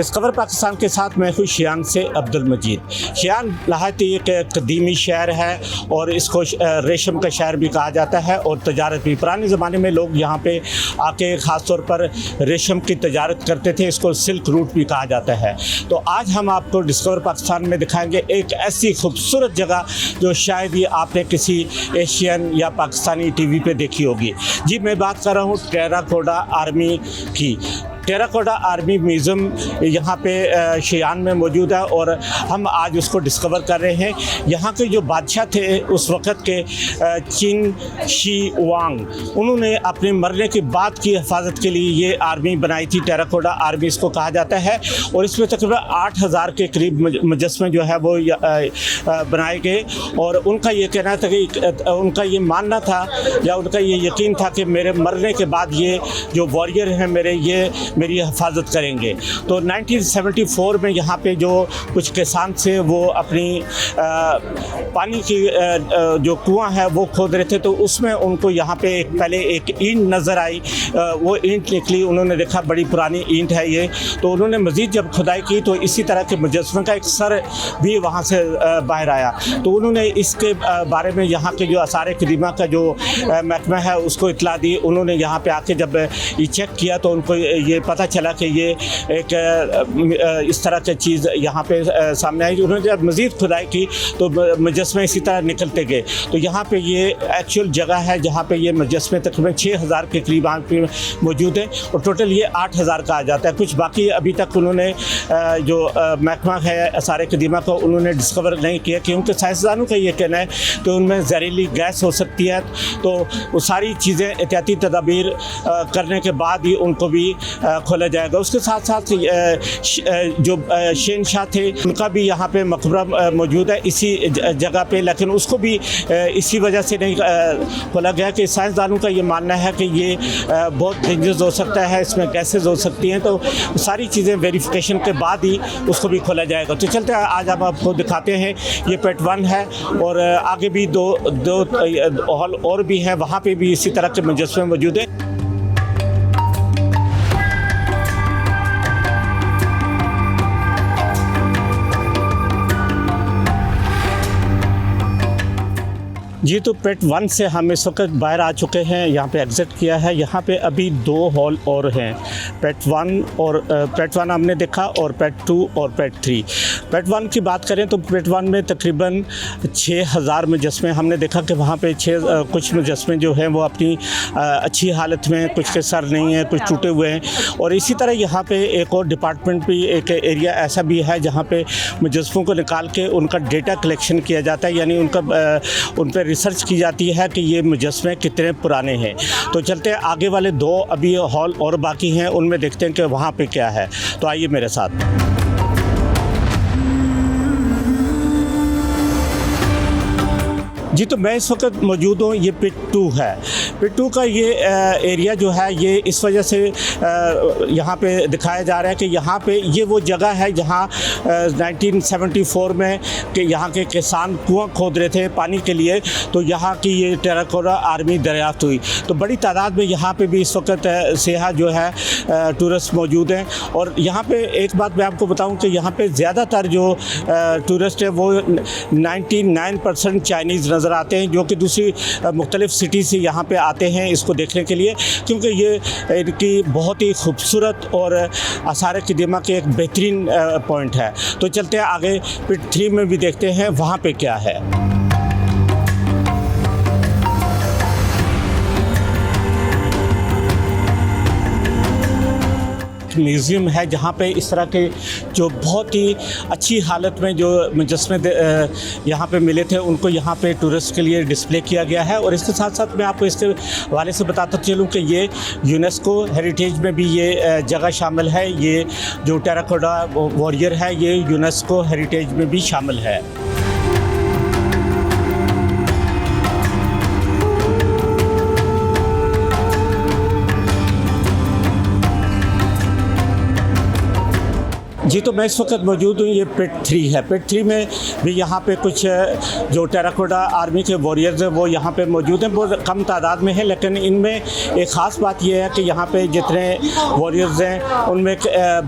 Discover Pakistan के साथ मैं हूँ शियान से अब्दुल मजीद। शियान नहायत ही एक कदीमी शहर है और इसको रेशम का शहर भी कहा जाता है और तजारत भी। पुराने ज़माने में लोग यहाँ पे आके ख़ास तौर पर रेशम की तजारत करते थे, इसको सिल्क रूट भी कहा जाता है। तो आज हम आपको डिस्कवर पाकिस्तान में दिखाएंगे एक ऐसी खूबसूरत जगह जो शायद ही आपने किसी एशियन या पाकिस्तानी टीवी पे देखी होगी। जी, मैं बात कर रहा हूँ टेराकोटा आर्मी की। टेराकोटा आर्मी म्यूज़ियम यहाँ पे शियान में मौजूद है और हम आज उसको डिस्कवर कर रहे हैं। यहाँ के जो बादशाह थे उस वक़्त के चिन शी वांग, उन्होंने अपने मरने के बाद की हिफाजत के लिए ये आर्मी बनाई थी। टेराकोटा आर्मी इसको कहा जाता है और इसमें तकरीबन 8000 के करीब मुजस्मे जो है वो बनाए गए। और उनका ये कहना था कि उनका ये मानना था या उनका ये यकीन था कि मेरे मरने के बाद ये जो वॉरियर हैं मेरी हिफाजत करेंगे। तो 1974 में यहाँ पे जो कुछ किसान थे वो अपनी पानी की जो कुआं है वो खोद रहे थे, तो उसमें उनको यहाँ पे पहले एक ईंट नज़र आई। वो ईंट निकली, उन्होंने देखा बड़ी पुरानी ईंट है ये। तो उन्होंने मज़ीद जब खुदाई की तो इसी तरह के मुजस्मे का एक सर भी वहाँ से बाहर आया। तो उन्होंने इसके बारे में यहाँ के जो आसार कदीमा का जो महकमा है उसको इतला दी। उन्होंने यहाँ पे आके जब ये चेक किया तो उनको ये पता चला कि ये एक इस तरह की चीज़ यहाँ पे सामने आई। उन्होंने जब मज़ीद खुदाई की तो मुजस्मे इसी तरह निकलते गए। तो यहाँ पे ये एक्चुअल जगह है जहाँ पे ये मुजस्मे तकरीबन 6000 के करीब यहाँ पे मौजूद है और टोटल ये 8000 का आ जाता है। कुछ बाकी अभी तक उन्होंने जो महकमा है आसार कदीमा को उन्होंने डिस्कवर नहीं किया, क्योंकि साइंसदानों का ये कहना है कि उनमें जहरीली गैस हो सकती है। तो वो सारी चीज़ें एहतियाती तदाबीर करने के बाद ही उनको भी खोला जाएगा। उसके साथ साथ जो शहंशाह थे उनका भी यहाँ पे मकबरा मौजूद है इसी जगह पे, लेकिन उसको भी इसी वजह से नहीं खोला गया कि साइंसदानों का ये मानना है कि ये बहुत डेंजरस हो सकता है, इसमें गैसेज हो सकती हैं। तो सारी चीज़ें वेरिफिकेशन के बाद ही उसको भी खोला जाएगा। तो चलते हैं, आज हम आपको दिखाते हैं। ये पेट 1 है और आगे भी दो हॉल और भी हैं, वहाँ पे भी इसी तरह के मुजस्मे मौजूद हैं। जी, तो पेट 1 से हम इस वक्त बाहर आ चुके हैं, यहाँ पे एग्ज़िट किया है। यहाँ पे अभी 2 हॉल और हैं, पेट 1 और पेट 1 हमने देखा और पेट 2 और पेट 3। पेट 1 की बात करें तो पेट 1 में तकरीबन 6000 मुजस्मे हमने देखा कि वहाँ पे कुछ मुजस्मे जो हैं वो अपनी अच्छी हालत में, कुछ के सर नहीं है, कुछ टूटे हुए हैं। और इसी तरह यहाँ पे एक और डिपार्टमेंट भी, एक एरिया ऐसा भी है जहाँ पे मुजस्मों को निकाल के उनका डेटा कलेक्शन किया जाता है, यानी उन पर रिसर्च की जाती है कि ये मुजस्मे कितने पुराने हैं। तो चलते हैं, आगे वाले 2 अभी हॉल और बाकी हैं, उनमें देखते हैं कि वहाँ पे क्या है। तो आइए मेरे साथ। जी, तो मैं इस वक्त मौजूद हूँ, ये पिट 2 है। पिट 2 का ये एरिया जो है ये इस वजह से यहाँ पे दिखाया जा रहा है कि यहाँ पे ये वो जगह है जहाँ 1974 में कि यहाँ के किसान कुआं खोद रहे थे पानी के लिए, तो यहाँ की ये टेराकोटा आर्मी दरियाफ्त हुई। तो बड़ी तादाद में यहाँ पे भी इस वक्त सियाह जो है टूरिस्ट मौजूद हैं। और यहाँ पे एक बात मैं आपको बताऊँ कि यहाँ पे ज़्यादातर जो टूरिस्ट है वो 99% चाइनीज़ नज़र आते हैं, जो कि दूसरी मुख्तलिफ़ सिटी से यहाँ पे आते हैं इसको देखने के लिए, क्योंकि ये इनकी बहुत ही खूबसूरत और आसार कदीमा के एक बेहतरीन पॉइंट है। तो चलते हैं आगे, पिट 3 में भी देखते हैं वहाँ पे क्या है। म्यूज़ियम है जहाँ पे इस तरह के जो बहुत ही अच्छी हालत में जो मुजस्मे यहाँ पे मिले थे उनको यहाँ पे टूरिस्ट के लिए डिस्प्ले किया गया है। और इसके साथ साथ मैं आपको इसके हवाले से बताता चलूँ कि ये यूनेस्को हेरिटेज में भी ये जगह शामिल है। ये जो टेराकोटा वॉरियर है ये यूनेस्को हेरिटेज में भी शामिल है। जी, तो मैं इस वक्त मौजूद हूँ, ये पिट 3 है। पिट 3 में भी यहाँ पे कुछ जो टेराकोटा आर्मी के वॉरियर्स हैं वो यहाँ पे मौजूद हैं। बहुत कम तादाद में है, लेकिन इनमें एक ख़ास बात ये है कि यहाँ पे जितने वॉरियर्स हैं उनमें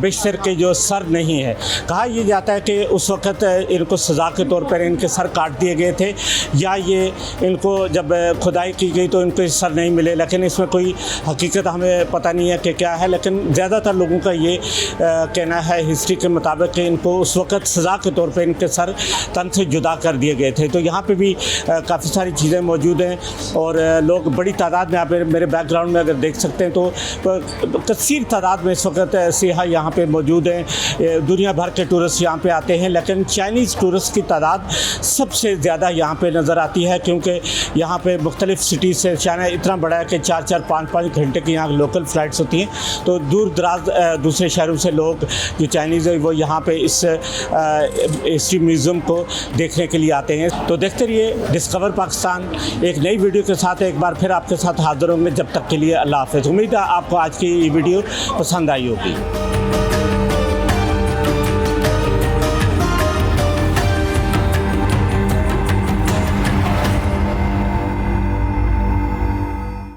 बेशतर के जो सर नहीं है। कहा यह जाता है कि उस वक्त इनको सज़ा के तौर पर इनके सर काट दिए गए थे, या ये इनको जब खुदाई की गई तो इनके सर नहीं मिले, लेकिन इसमें कोई हकीकत हमें पता नहीं है कि क्या है। लेकिन ज़्यादातर लोगों का ये कहना है हिस्ट्री के मुताबिक कि इनको उस वक्त सज़ा के तौर पे इनके सर तन से जुदा कर दिए गए थे। तो यहाँ पे भी काफ़ी सारी चीज़ें मौजूद हैं और लोग बड़ी तादाद में, आप मेरे बैकग्राउंड में अगर देख सकते हैं तो कसीर तादाद में इस वक्त सियाह यहाँ पे मौजूद हैं। दुनिया भर के टूरिस्ट यहाँ पे आते हैं, लेकिन चाइनीज़ टूरिस्ट की तादाद सबसे ज़्यादा यहाँ पे नज़र आती है, क्योंकि यहाँ पे मुख्तलिफ़ सिटीज़ से, चाइना इतना बड़ा है कि 4-4, 5-5 घंटे की यहाँ लोकल फ़्लाइट्स होती हैं। तो दूर दराज दूसरे शहरों से लोग जो चाइनीज़ है वो यहाँ पे इस हिस्ट्री म्यूज़ियम को देखने के लिए आते हैं। तो देखते रहिए डिस्कवर पाकिस्तान, एक नई वीडियो के साथ एक बार फिर आपके साथ हाज़िर होंगे। जब तक के लिए अल्लाह हाफ़िज़। उम्मीद है आपको आज की वीडियो पसंद आई होगी।